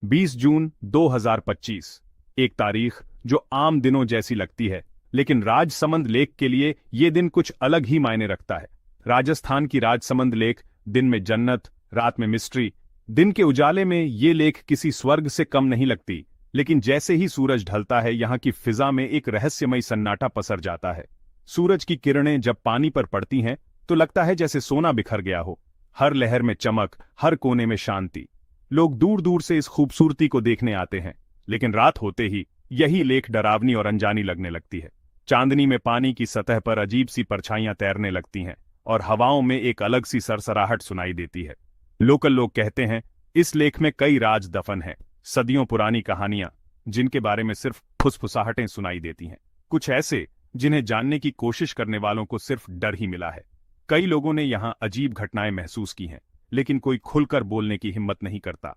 20 जून 2025। एक तारीख जो आम दिनों जैसी लगती है, लेकिन राजसमंद लेक के लिए ये दिन कुछ अलग ही मायने रखता है। राजस्थान की राजसमंद लेक, दिन में जन्नत, रात में मिस्ट्री। दिन के उजाले में ये लेक किसी स्वर्ग से कम नहीं लगती, लेकिन जैसे ही सूरज ढलता है, यहाँ की फिजा में एक रहस्यमयी सन्नाटा पसर जाता है। सूरज की किरणें जब पानी पर पड़ती हैं, तो लगता है जैसे सोना बिखर गया हो। हर लहर में चमक, हर कोने में शांति। लोग दूर दूर से इस खूबसूरती को देखने आते हैं, लेकिन रात होते ही यही लेक डरावनी और अनजानी लगने लगती है। चांदनी में पानी की सतह पर अजीब सी परछाइयां तैरने लगती हैं और हवाओं में एक अलग सी सरसराहट सुनाई देती है। लोकल लोग कहते हैं इस लेक में कई राज दफन हैं, सदियों पुरानी कहानियां जिनके बारे में सिर्फ फुसफुसाहटें सुनाई देती हैं। कुछ ऐसे जिन्हें जानने की कोशिश करने वालों को सिर्फ डर ही मिला है। कई लोगों ने यहां अजीब घटनाएं महसूस की हैं, लेकिन कोई खुलकर बोलने की हिम्मत नहीं करता।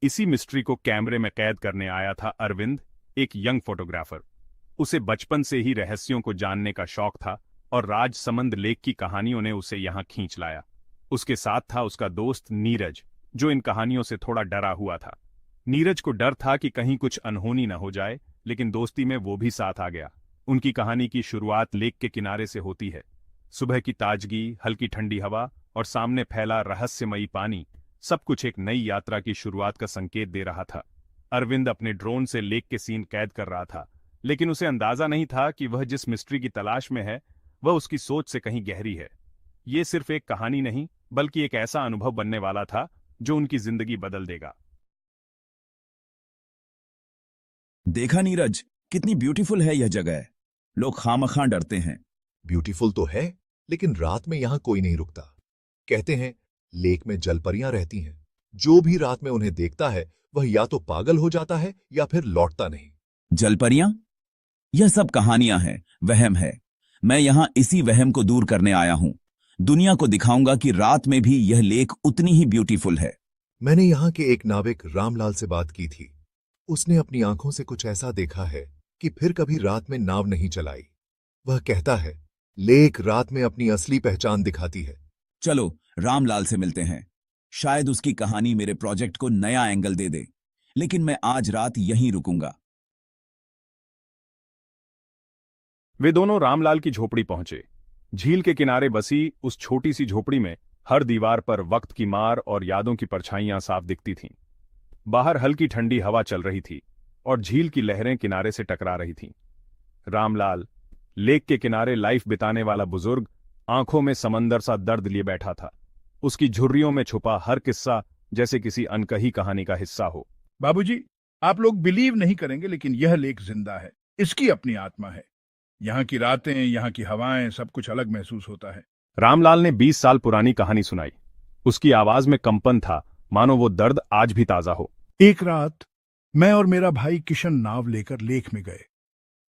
इसी मिस्ट्री को कैमरे में कैद करने आया था अरविंद, एक यंग फोटोग्राफर। उसे बचपन से ही रहस्यों को जानने का शौक था और राजसमंद लेक की कहानियों ने उसे यहां खींच लाया। उसके साथ था उसका दोस्त नीरज, जो इन कहानियों से थोड़ा डरा हुआ था। नीरज को डर था कि कहीं कुछ अनहोनी न हो जाए, लेकिन दोस्ती में वो भी साथ आ गया। उनकी कहानी की शुरुआत लेक के किनारे से होती है। सुबह की ताजगी, हल्की ठंडी हवा और सामने फैला रहस्यमयी पानी, सब कुछ एक नई यात्रा की शुरुआत का संकेत दे रहा था। अरविंद अपने ड्रोन से लेक के सीन कैद कर रहा था, लेकिन उसे अंदाजा नहीं था कि वह जिस मिस्ट्री की तलाश में है, वह उसकी सोच से कहीं गहरी है। ये सिर्फ एक कहानी नहीं, बल्कि एक ऐसा अनुभव बनने वाला था जो उनकी जिंदगी बदल देगा। देखा नीरज, कितनी ब्यूटीफुल है यह जगह। लोग खामखां डरते हैं। ब्यूटीफुल तो है, लेकिन रात में यहां कोई नहीं रुकता। कहते हैं लेक में जलपरियां रहती हैं। जो भी रात में उन्हें देखता है, वह या तो पागल हो जाता है या फिर लौटता नहीं। जलपरियां? यह सब कहानियां हैं, वहम है। मैं यहां इसी वहम को दूर करने आया हूं। दुनिया को दिखाऊंगा कि रात में भी यह लेक उतनी ही ब्यूटीफुल है। मैंने यहाँ के एक नाविक रामलाल से बात की थी। उसने अपनी आंखों से कुछ ऐसा देखा है कि फिर कभी रात में नाव नहीं चलाई। वह कहता है लेक रात में अपनी असली पहचान दिखाती है। चलो रामलाल से मिलते हैं। शायद उसकी कहानी मेरे प्रोजेक्ट को नया एंगल दे दे। लेकिन मैं आज रात यहीं रुकूंगा। वे दोनों रामलाल की झोपड़ी पहुंचे। झील के किनारे बसी उस छोटी सी झोपड़ी में हर दीवार पर वक्त की मार और यादों की परछाइयां साफ दिखती थीं। बाहर हल्की ठंडी हवा चल रही थी और झील की लहरें किनारे से टकरा रही थीं। रामलाल, लेक के किनारे लाइफ बिताने वाला बुजुर्ग, आंखों में समंदर सा दर्द लिए बैठा था। उसकी झुर्रियों में छुपा हर किस्सा जैसे किसी अनकही कहानी का हिस्सा हो। बाबूजी, आप लोग बिलीव नहीं करेंगे, लेकिन यह लेक जिंदा है। इसकी अपनी आत्मा है। यहाँ की रातें, यहाँ की हवाएं, सब कुछ अलग महसूस होता है। रामलाल ने 20 साल पुरानी कहानी सुनाई। उसकी आवाज में कंपन था, मानो वो दर्द आज भी ताजा हो। एक रात मैं और मेरा भाई किशन नाव लेकर लेक में गए।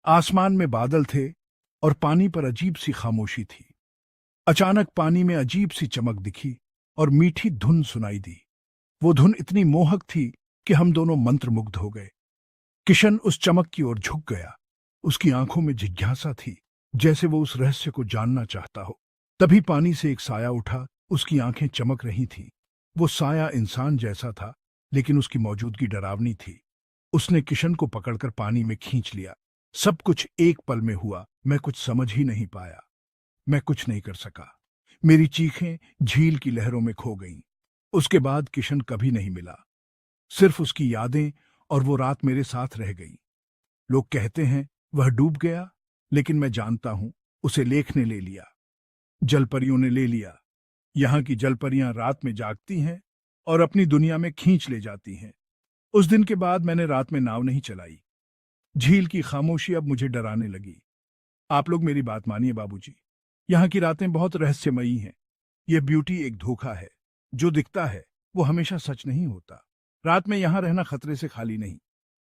आसमान में बादल थे और पानी पर अजीब सी खामोशी थी। अचानक पानी में अजीब सी चमक दिखी और मीठी धुन सुनाई दी। वो धुन इतनी मोहक थी कि हम दोनों मंत्रमुग्ध हो गए। किशन उस चमक की ओर झुक गया। उसकी आंखों में जिज्ञासा थी, जैसे वो उस रहस्य को जानना चाहता हो। तभी पानी से एक साया उठा। उसकी आंखें चमक रही थीं। वो साया इंसान जैसा था, लेकिन उसकी मौजूदगी डरावनी थी। उसने किशन को पकड़कर पानी में खींच लिया। सब कुछ एक पल में हुआ। मैं कुछ समझ ही नहीं पाया। मैं कुछ नहीं कर सका। मेरी चीखें झील की लहरों में खो गईं। उसके बाद किशन कभी नहीं मिला। सिर्फ उसकी यादें और वो रात मेरे साथ रह गई। लोग कहते हैं वह डूब गया, लेकिन मैं जानता हूं उसे लेक ने ले लिया। जलपरियों ने ले लिया। यहाँ की जलपरियां रात में जागती हैं और अपनी दुनिया में खींच ले जाती हैं। उस दिन के बाद मैंने रात में नाव नहीं चलाई। झील की खामोशी अब मुझे डराने लगी। आप लोग मेरी बात मानिए बाबूजी, यहाँ की रातें बहुत रहस्यमयी हैं। यह ब्यूटी एक धोखा है। जो दिखता है वो हमेशा सच नहीं होता। रात में यहाँ रहना खतरे से खाली नहीं।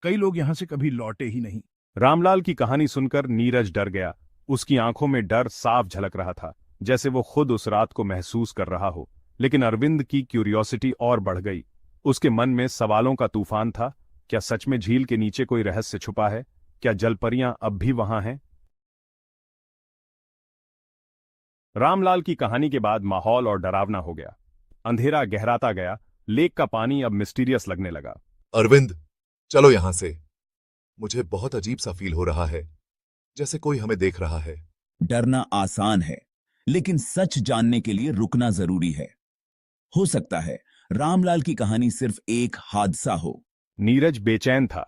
कई लोग यहाँ से कभी लौटे ही नहीं। रामलाल की कहानी सुनकर नीरज डर गया। उसकी आंखों में डर साफ झलक रहा था, जैसे वो खुद उस रात को महसूस कर रहा हो। लेकिन अरविंद की क्यूरियोसिटी और बढ़ गई। उसके मन में सवालों का तूफान था। क्या सच में झील के नीचे कोई रहस्य छुपा है? क्या जलपरियां अब भी वहां हैं? रामलाल की कहानी के बाद माहौल और डरावना हो गया। अंधेरा गहराता गया। लेक का पानी अब मिस्टीरियस लगने लगा। अरविंद, चलो यहां से। मुझे बहुत अजीब सा फील हो रहा है, जैसे कोई हमें देख रहा है। डरना आसान है, लेकिन सच जानने के लिए रुकना जरूरी है। हो सकता है रामलाल की कहानी सिर्फ एक हादसा हो। नीरज बेचैन था।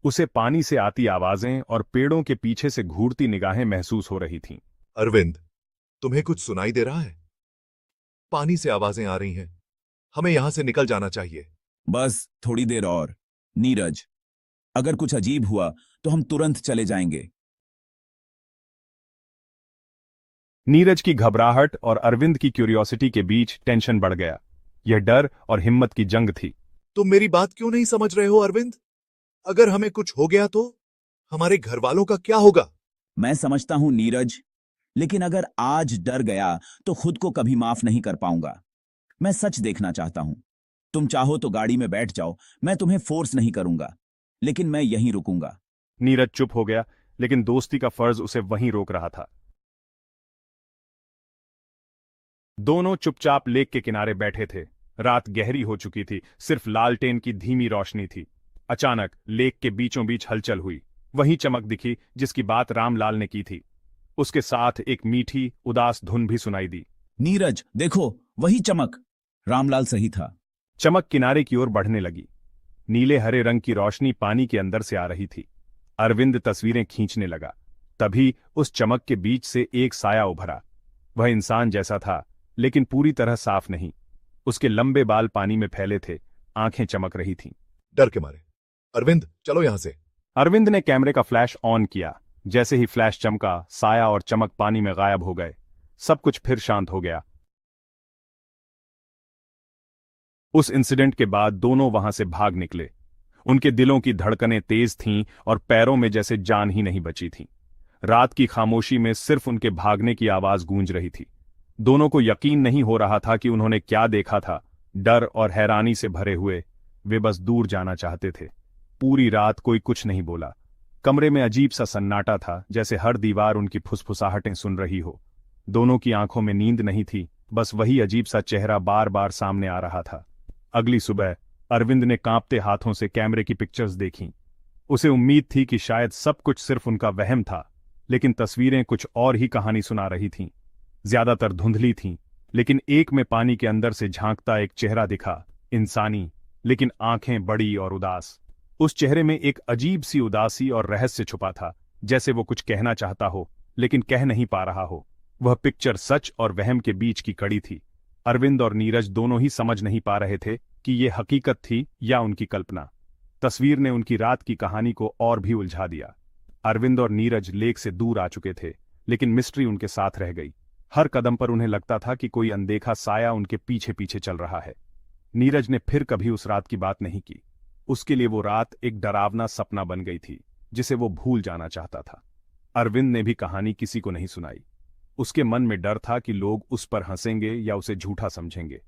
उसे पानी से आती आवाजें और पेड़ों के पीछे से घूरती निगाहें महसूस हो रही थीं। अरविंद, तुम्हें कुछ सुनाई दे रहा है? पानी से आवाजें आ रही हैं। हमें यहां से निकल जाना चाहिए। बस थोड़ी देर और। नीरज, अगर कुछ अजीब हुआ तो हम तुरंत चले जाएंगे। नीरज की घबराहट और अरविंद की क्यूरियोसिटी के बीच टेंशन बढ़ गया। यह डर और हिम्मत की जंग थी। तुम मेरी बात क्यों नहीं समझ रहे हो अरविंद? अगर हमें कुछ हो गया तो हमारे घर वालों का क्या होगा? मैं समझता हूं नीरज, लेकिन अगर आज डर गया तो खुद को कभी माफ नहीं कर पाऊंगा। मैं सच देखना चाहता हूं। तुम चाहो तो गाड़ी में बैठ जाओ, मैं तुम्हें फोर्स नहीं करूंगा, लेकिन मैं यहीं रुकूंगा। नीरज चुप हो गया, लेकिन दोस्ती का फर्ज उसे वहीं रोक रहा था। दोनों चुपचाप लेक के किनारे बैठे थे। रात गहरी हो चुकी थी, सिर्फ लालटेन की धीमी रोशनी थी। अचानक लेक के बीचों बीच हलचल हुई। वही चमक दिखी जिसकी बात रामलाल ने की थी। उसके साथ एक मीठी उदास धुन भी सुनाई दी। नीरज देखो, वही चमक। रामलाल सही था। चमक किनारे की ओर बढ़ने लगी। नीले हरे रंग की रोशनी पानी के अंदर से आ रही थी। अरविंद तस्वीरें खींचने लगा। तभी उस चमक के बीच से एक साया उभरा। वह इंसान जैसा था, लेकिन पूरी तरह साफ नहीं। उसके लंबे बाल पानी में फैले थे, आंखें चमक रही थीं। डर के मारे। अरविंद, चलो यहां से। अरविंद ने कैमरे का फ्लैश ऑन किया। जैसे ही फ्लैश चमका, साया और चमक पानी में गायब हो गए। सब कुछ फिर शांत हो गया। उस इंसिडेंट के बाद दोनों वहां से भाग निकले। उनके दिलों की धड़कनें तेज थीं और पैरों में जैसे जान ही नहीं बची थी। रात की खामोशी में सिर्फ उनके भागने की आवाज गूंज रही थी। दोनों को यकीन नहीं हो रहा था कि उन्होंने क्या देखा था। डर और हैरानी से भरे हुए वे बस दूर जाना चाहते थे। पूरी रात कोई कुछ नहीं बोला। कमरे में अजीब सा सन्नाटा था, जैसे हर दीवार उनकी फुसफुसाहटें सुन रही हो। दोनों की आंखों में नींद नहीं थी, बस वही अजीब सा चेहरा बार बार सामने आ रहा था। अगली सुबह अरविंद ने कांपते हाथों से कैमरे की पिक्चर्स देखीं। उसे उम्मीद थी कि शायद सब कुछ सिर्फ उनका वहम था, लेकिन तस्वीरें कुछ और ही कहानी सुना रही थीं। ज्यादातर धुंधली थीं, लेकिन एक में पानी के अंदर से झांकता एक चेहरा दिखा, इंसानी, लेकिन आंखें बड़ी और उदास। उस चेहरे में एक अजीब सी उदासी और रहस्य छुपा था, जैसे वो कुछ कहना चाहता हो, लेकिन कह नहीं पा रहा हो। वह पिक्चर सच और वहम के बीच की कड़ी थी। अरविंद और नीरज दोनों ही समझ नहीं पा रहे थे कि ये हकीकत थी या उनकी कल्पना। तस्वीर ने उनकी रात की कहानी को और भी उलझा दिया। अरविंद और नीरज लेक से दूर आ चुके थे, लेकिन मिस्ट्री उनके साथ रह गई। हर कदम पर उन्हें लगता था कि कोई अनदेखा साया उनके पीछे पीछे चल रहा है। नीरज ने फिर कभी उस रात की बात नहीं की। उसके लिए वो रात एक डरावना सपना बन गई थी, जिसे वो भूल जाना चाहता था। अरविंद ने भी कहानी किसी को नहीं सुनाई। उसके मन में डर था कि लोग उस पर हंसेंगे या उसे झूठा समझेंगे।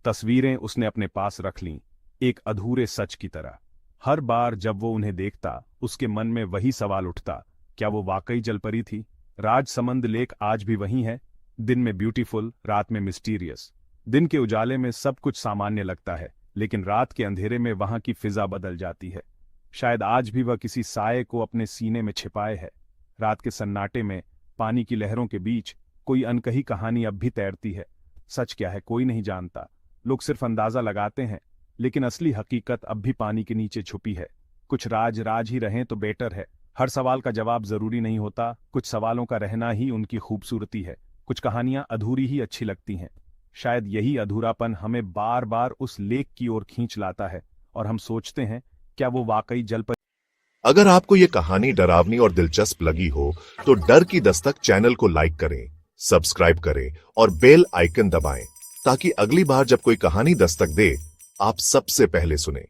तस्वीरें उसने अपने पास रख लीं, एक अधूरे सच की तरह। हर बार जब वो उन्हें देखता, उसके मन में वही सवाल उठता, क्या वो वाकई जलपरी थी? राजसमंद लेक आज भी वहीं है, दिन में ब्यूटीफुल, रात में मिस्टीरियस। दिन के उजाले में सब कुछ सामान्य लगता है, लेकिन रात के अंधेरे में वहां की फिजा बदल जाती है। शायद आज भी वह किसी साये को अपने सीने में छिपाए है। रात के सन्नाटे में, पानी की लहरों के बीच, कोई अनकही कहानी अब भी तैरती है। सच क्या है कोई नहीं जानता। लोग सिर्फ अंदाजा लगाते हैं, लेकिन असली हकीकत अब भी पानी के नीचे छुपी है। कुछ राज राज ही रहें तो बेटर है। हर सवाल का जवाब जरूरी नहीं होता। कुछ सवालों का रहना ही उनकी खूबसूरती है। कुछ कहानियां अधूरी ही अच्छी लगती हैं। शायद यही अधूरापन हमें बार बार उस लेक की ओर खींच लाता है, और हम सोचते हैं, क्या वो वाकई जलपरी? अगर आपको ये कहानी डरावनी और दिलचस्प लगी हो तो डर की दस्तक चैनल को लाइक करें, सब्सक्राइब करें और बेल आइकन दबाएं, ताकि अगली बार जब कोई कहानी दस्तक दे, आप सबसे पहले सुने।